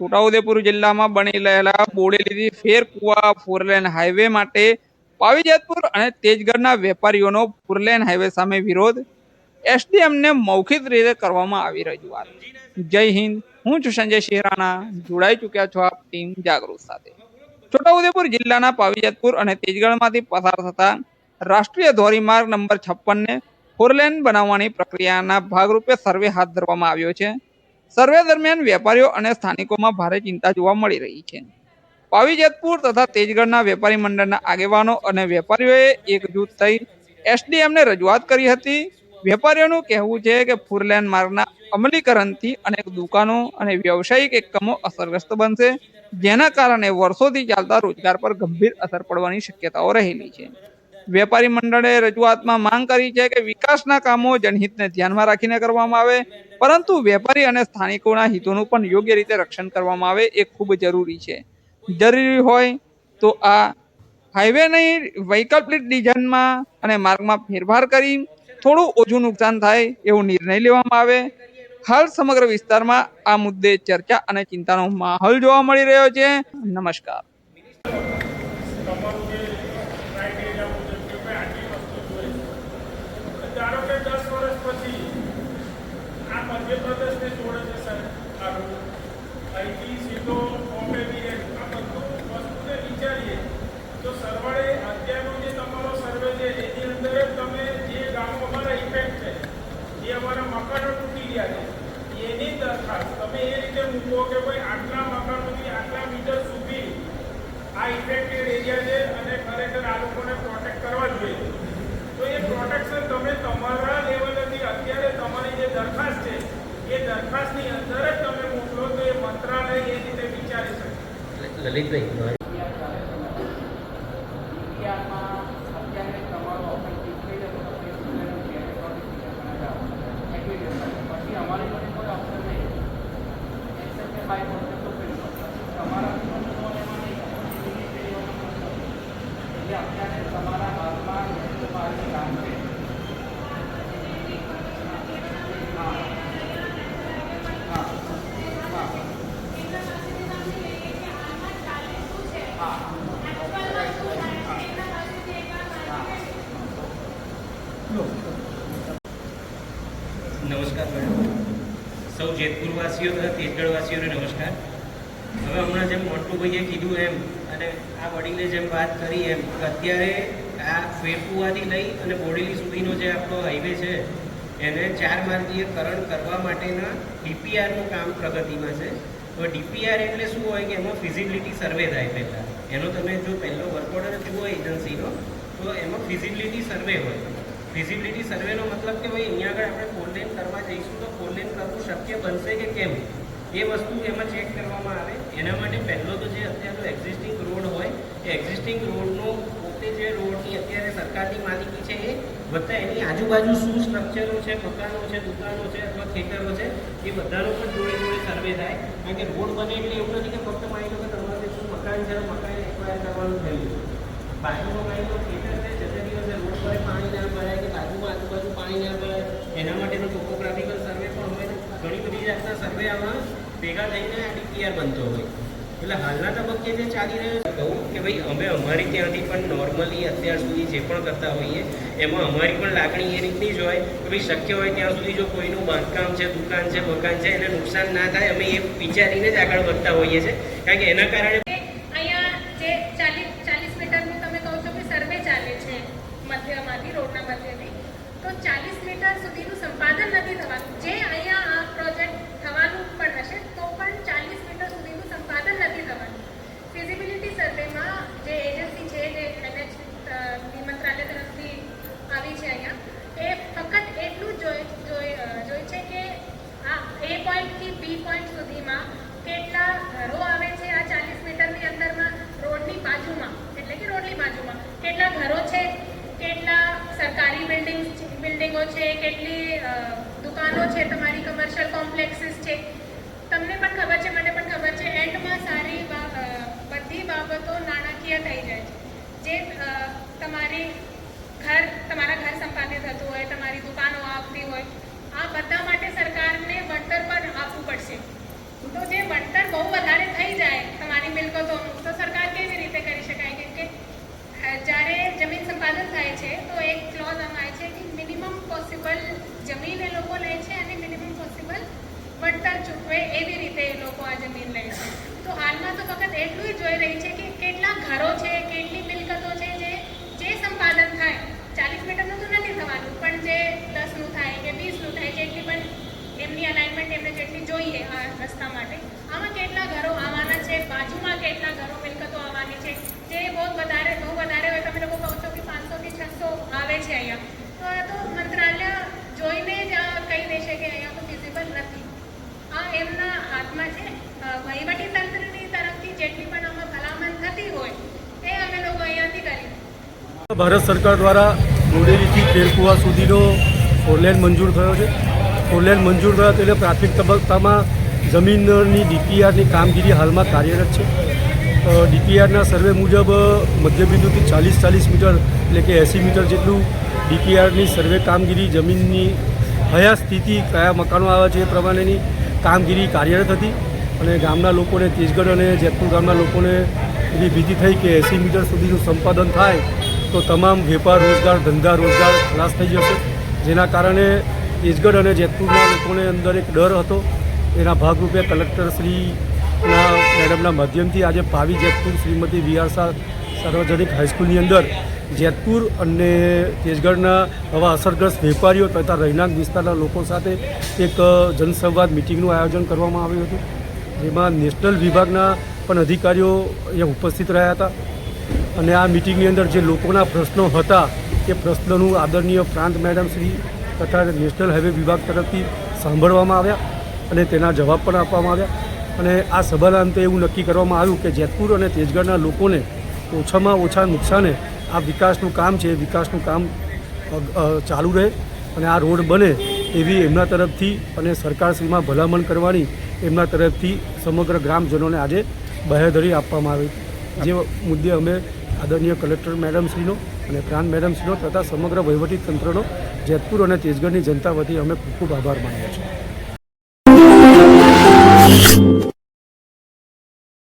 છોટાઉદેપુર જિલ્લામાં બની રહેલા બોડેલીથી ફેરકુવા ફોરલેન હાઈવે માટે પાવીજેતપુર અને તેજગઢના વેપારીઓનો ફોરલેન હાઈવે સામે વિરોધ એસડીએમને મૌખિક રીતે કરવામાં આવી રજૂઆત। જય હિન્દ, હું છું સંજય શેરાણા, જોડાઈ ચુક્યા છો આપ ટીમ જાગૃત સાથે। છોટાઉદેપુર જિલ્લાના પાવીજેતપુર અને તેજગઢમાંથી પસાર થતા રાષ્ટ્રીય ધોરીમાર્ગ નંબર 56 ને ફોરલેન બનાવવાની પ્રક્રિયાના ભાગરૂપે સર્વે હાથ ધરવામાં આવ્યો છે। સર્વે દરમિયાન વેપારીઓ અને સ્થાનિકોમાં ભારે ચિંતા જોવા મળી રહી છે। પાવીજેતપુર તથા તેજગઢના વેપારી મંડળના આગેવાનો અને વેપારીઓએ એકજૂટ થઈ એસડીએમને રજૂઆત કરી હતી। વેપારીઓનું કહેવું છે કે ફોરલેન માર્ગના અમલીકરણથી અનેક દુકાનો અને વ્યવસાયિક એકમો અસરગ્રસ્ત બનશે, જેના કારણે વર્ષોથી ચાલતા રોજગાર પર ગંભીર અસર પડવાની શક્યતાઓ રહેલી છે। વેપારી મંડળે રજૂઆતમાં માંગ કરી છે કે વિકાસના કામો જનહિતને ધ્યાનમાં રાખીને કરવામાં આવે, પરંતુ વેપારી અને સ્થાનિકોના હિતોનું પણ યોગ્ય રીતે રક્ષણ કરવામાં આવે એ ખૂબ જરૂરી છે। જરૂરી હોય તો આ હાઈવેની વૈકલ્પિક ડિઝાઇનમાં અને માર્ગમાં ફેરફાર કરી થોડું ઓછું નુકસાન થાય એવો નિર્ણય લેવામાં આવે। હાલ સમગ્ર વિસ્તારમાં આ મુદ્દે ચર્ચા અને ચિંતાનો માહોલ જોવા મળી રહ્યો છે। નમસ્કાર। ધારો કે 10 વર્ષ પછી આ મધ્યપ્રદેશને જોડે છે સર, અહીંથી સીધો બોમ્બે બી આ બધું વસ્તુને વિચારીએ તો સરવાળે અત્યારનો જે તમારો સર્વે છે એની અંદર જ તમે જે ગામો અમારા ઇફેક્ટ છે, જે અમારા મકાનો તૂટી ગયા છે એની દરખાસ્ત તમે એ રીતે મૂકો કે ભાઈ આટલા મકાનોથી આટલા મીટર સુધી આ ઇફેક્ટેડ એરિયા છે અને ખરેખર આ લોકોને પ્રોટેક્ટ કરવા જોઈએ। તો એ પ્રોટેક્શન તમે તમારા લેવલેથી અત્યારે તમારી જે દરખાસ્ત છે એ દરખાસ્તની અંદર જ તમે મોકલો તો એ મંત્રાલય એ રીતે વિચારી શકે। લલિતભાઈ નમસ્કાર મેડમ, સૌ જેતપુરવાસીઓ તથા તેજગઢવાસીઓને નમસ્કાર। હવે હમણાં જેમ મોન્ટુભાઈએ કીધું એમ અને આ વડીલે જેમ વાત કરી એમ અત્યારે આ ફેરકુવાથી લઈ અને બોડેલી સુધીનો જે આપણો હાઈવે છે એને 4 માર્ગીયકરણ કરવા માટેના ડીપીઆરનું કામ પ્રગતિમાં છે। તો ડીપીઆર એટલે શું હોય કે એમાં ફિઝિબિલિટી સર્વે થાય પહેલાં, એનો તમે જો પહેલો વર્ક ઓર્ડર જુઓ એજન્સીનો તો એમાં ફિઝિબિલિટી સર્વે હોય। ફિઝિબિલિટી સર્વેનો મતલબ કે ભાઈ અહીંયા આગળ આપણે ફોરલેન કરવા જઈશું તો ફોરલેન કરવું શક્ય બનશે કે કેમ એ વસ્તુ એમાં ચેક કરવામાં આવે। એના માટે પહેલો તો જે અત્યારનો એક્ઝિસ્ટિંગ રોડ હોય એ એક્ઝિસ્ટિંગ રોડનો પોતે જે રોડની અત્યારે સરકારની માલિકી છે એ વત્તા એની આજુબાજુ શું સ્ટ્રક્ચરો છે, મકાનો છે, દુકાનો છે અથવા ખેતરો છે એ બધાનો પણ જોડે જોડે સર્વે થાય। કારણ કે રોડ બને એટલે એવું નથી કે ફક્ત માની લો કે તમારે શું મકાન છે મકાન એક્વાયર કરવાનું થયું, બાજુમાં માની લો ખેતર છે જતે દિવસે રોડ પર પાણી ના ભરાય કે બાજુમાં આજુબાજુ પાણી ના ભરાય એના માટેનો ટોપોગ્રાફિકલ સર્વે પણ હોય। ઘણી બધી જાતના સર્વે આમાં ભેગા થઈને આ ડીપીઆર બનતો હોય। એટલે હાલના તબક્કે જે ચાલી રહ્યો છે કહું કે ભાઈ અમે અમારી ત્યાંથી પણ નોર્મલી અત્યાર સુધી જે પણ કરતા હોઈએ એમાં અમારી પણ લાગણી એ રીતની જ હોય કે ભાઈ શક્ય હોય ત્યાં સુધી જો કોઈનું બાંધકામ છે, દુકાન છે, મકાન છે એને નુકસાન ના થાય અમે એ વિચારીને જ આગળ વધતા હોઈએ છીએ। કારણ કે એના કારણે રોડના મધ્યથી તો 40 મીટર સુધીનું સંપાદન નથી થવાનું। જે અહીંયા આ પ્રોજેક્ટ થવાનું પણ હશે તો પણ 40 મીટર સુધીનું સંપાદન નથી થવાનું। ફિઝિબિલિટી સર્વેમાં જે એજન્સી છે જે NH મંત્રાલય તરફથી આવી છે અહીંયા એ ફક્ત એટલું જ જોઈ છે કે આ A પોઈન્ટથી B પોઈન્ટ સુધીમાં કેટલા ઘરો આવે છે આ 40 મીટરની અંદરમાં, રોડની બાજુમાં એટલે કે રોડની બાજુમાં કેટલા ઘરો છે, કેટલા સરકારી બિલ્ડિંગો છે, કેટલી દુકાનો છે, તમારી કમર્શિયલ કોમ્પ્લેક્સીસ છે। તમને પણ ખબર છે, મને પણ ખબર છે, એન્ડમાં સારી બધી બાબતો નાણાકીય થઈ જાય છે। જે તમારા ઘર સંપાદિત થતું હોય, તમારી દુકાનો આપતી હોય, આ બધા માટે સરકારને વળતર પણ આપવું પડશે। તો જે વળતર બહુ વધારે થઈ જાય તમારી મિલકતોનું તો સરકાર કેવી રીતે કરી શકાય? કેમ કે જ્યારે જમીન સંપાદન થાય છે તો એક ક્લોઝ આમાં આવે છે કે મિનિમમ પોસિબલ જમીન એ લોકો લે છે અને મિનિમમ પોસિબલ વળતર ચૂકવે એવી રીતે એ લોકો આ જમીન લે છે. તો હાલમાં તો ફક્ત એટલું જ જોઈ રહી છે કે કેટલા ઘરો છે, કેટલી મિલકતો છે જે સંપાદન થાય. 40 મીટરનું તો નથી થવાનું, પણ જે 10નું થાય કે 20નું થાય, જેટલી પણ એમની અલાઇનમેન્ટ એમને જેટલી જોઈએ આ રસ્તા માટે, આમાં કેટલા ઘરો આવવાના છે, બાજુમાં કેટલા ઘરો મિલકતો આવવાની છે, જે બહુ વધારે હોય. તમે લોકો કહો છો કે 500 થી 600 આવે છે અહીંયા, તો આ તો મંત્રાલય જોઈને જ આ કહી દેશે કે અહીંયા તો ફિઝિબલ નથી. આ એમના હાથમાં છે. વહીવટી તંત્રની તરફથી જેટલી પણ આમાં ભલામણ થતી હોય એ અમે લોકો અહીંયાથી કરી. ભારત સરકાર દ્વારા બોડેલીથી ફેરકુવા સુધીનો 4 લેન મંજૂર થયો છે. 4 લેન મંજૂર થયો એટલે પ્રાથમિક તબક્કામાં જમીનની ડીપીઆરની કામગીરી હાલમાં કાર્યરત છે. ડીપીઆરના સર્વે મુજબ મધ્યબિંદુથી 40 મીટર એટલે કે 80 મીટર જેટલું ડીપીઆરની સર્વે કામગીરી, જમીનની કયા સ્થિતિ, કયા મકાનો આવે છે એ પ્રમાણેની કામગીરી કાર્યરત હતી. અને ગામના લોકોને, તેજગઢ અને જેતપુર ગામના લોકોને એવી ભીતિ થઈ કે 80 મીટર સુધીનું સંપાદન થાય તો તમામ વેપાર, રોજગાર, ધંધા રોજગાર ખલાસ થઈ જશે. જેના કારણે તેજગઢ અને જેતપુરના લોકોને અંદર એક ડર હતો. એના ભાગરૂપે કલેક્ટરશ્રીના મેડમના માધ્યમથી આજે પાવી જેતપુર શ્રીમતી વીઆર સાર્વજનિક હાઈસ્કૂલની અંદર જેતપુર અને તેજગઢના આવા અસરગ્રસ્ત વેપારીઓ તથા રહેણાંક વિસ્તારના લોકો સાથે એક જનસંવાદ મિટિંગનું આયોજન કરવામાં આવ્યું હતું. જેમાં નેશનલ વિભાગના પણ અધિકારીઓ અહીંયા ઉપસ્થિત રહ્યા હતા. અને આ મિટિંગની અંદર જે લોકોના પ્રશ્નો હતા એ પ્રશ્નોનું આદરણીય પ્રાંત મેડમ શ્રી તથા નેશનલ હાઈવે વિભાગ તરફથી સાંભળવામાં આવ્યા અને તેના જવાબ પણ આપવામાં આવ્યા. અને આ સભાના અંતે એવું નક્કી કરવામાં આવ્યું કે જેતપુર અને તેજગઢના લોકોને ઓછામાં ઓછા નુકસાને આ વિકાસનું કામ છે, એ વિકાસનું કામ ચાલુ રહે અને આ રોડ બને એવી એમના તરફથી અને સરકારશ્રીમાં ભલામણ કરવાની એમના તરફથી સમગ્ર ગ્રામજનોને આજે બાહેધરી આપવામાં આવી. જે મુદ્દે અમે આદરણીય કલેક્ટર મેડમશ્રીનો અને પ્રાંત મેડમશ્રીનો તથા સમગ્ર વહીવટી તંત્રનો જેતપુર અને તેજગઢની જનતા વતી અમે ખૂબ ખૂબ આભાર માનીએ છીએ.